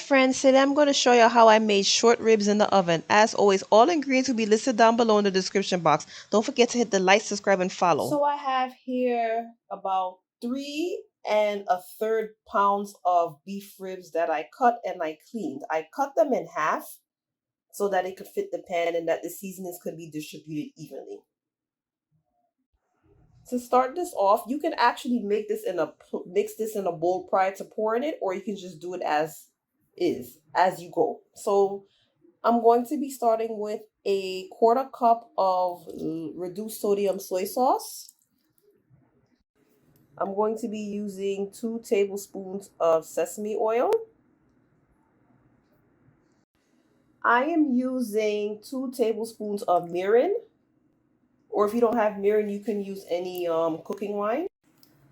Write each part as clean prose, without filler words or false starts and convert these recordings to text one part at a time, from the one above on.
friends, today I'm going to show you how I made short ribs in the oven. As always, all ingredients will be listed down below in the description box. Don't forget to hit the like, subscribe, and follow. So I have here about 3 1/3 pounds of beef ribs that I cut and I cleaned. I cut them in half so that it could fit the pan and that the seasonings could be distributed evenly. To start this off, you can actually mix this in a bowl prior to pouring it, or you can just do it as is, as you go. So I'm going to be starting with a 1/4 cup of reduced sodium soy sauce. I'm going to be using 2 tablespoons of sesame oil. I am using 2 tablespoons of mirin, or if you don't have mirin, you can use any cooking wine.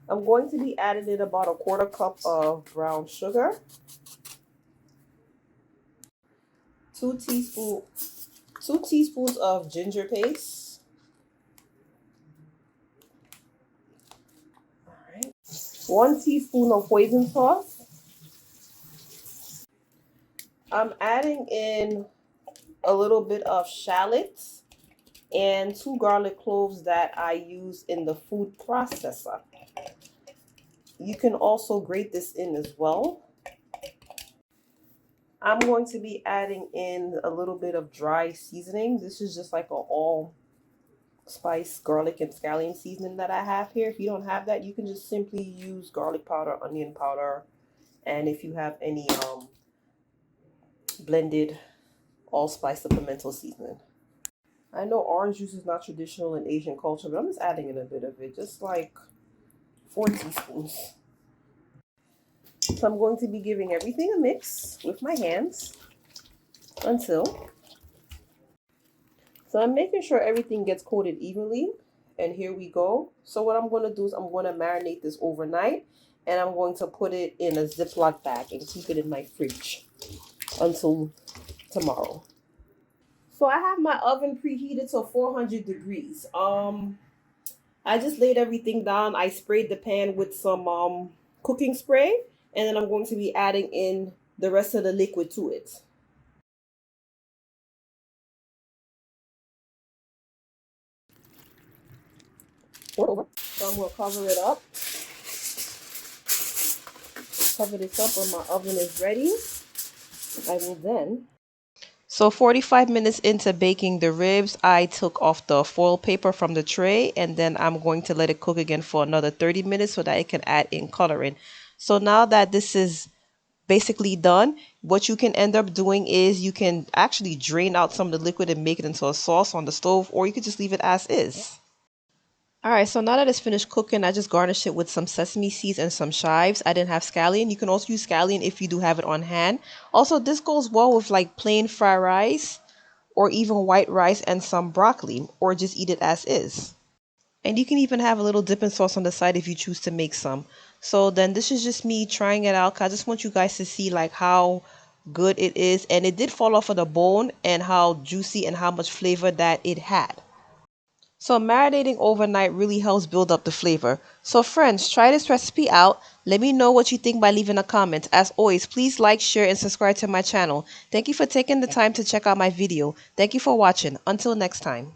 I'm going to be adding in about a 1/4 cup of brown sugar, 2 teaspoons of ginger paste, all right, 1 teaspoon of Hoisen sauce. I'm adding in a little bit of shallots and 2 garlic cloves that I use in the food processor. You can also grate this in as well. I'm going to be adding in a little bit of dry seasoning. This is just like an all-spice garlic and scallion seasoning that I have here. If you don't have that, you can just simply use garlic powder, onion powder, and if you have any blended allspice supplemental seasoning. I know orange juice is not traditional in Asian culture, but I'm just adding in a bit of it, just like 4 teaspoons. So I'm going to be giving everything a mix with my hands until. So I'm making sure everything gets coated evenly. And here we go. So what I'm going to do is I'm going to marinate this overnight. And I'm going to put it in a Ziploc bag and keep it in my fridge until tomorrow. So I have my oven preheated to 400 degrees. I just laid everything down. I sprayed the pan with some cooking spray. And then I'm going to be adding in the rest of the liquid to it. Pour over. So I'm going to cover it up. Cover this up when my oven is ready. I will then. So 45 minutes into baking the ribs, I took off the foil paper from the tray, and then I'm going to let it cook again for another 30 minutes so that it can add in coloring. So now that this is basically done, what you can end up doing is you can actually drain out some of the liquid and make it into a sauce on the stove, or you could just leave it as is. Alright, so now that it's finished cooking, I just garnished it with some sesame seeds and some chives. I didn't have scallion. You can also use scallion if you do have it on hand. Also, this goes well with like plain fried rice or even white rice and some broccoli, or just eat it as is. And you can even have a little dipping sauce on the side if you choose to make some. So then this is just me trying it out, because I just want you guys to see like how good it is. And it did fall off of the bone, and how juicy and how much flavor that it had. So marinating overnight really helps build up the flavor. So friends, try this recipe out. Let me know what you think by leaving a comment. As always, please like, share, and subscribe to my channel. Thank you for taking the time to check out my video. Thank you for watching. Until next time.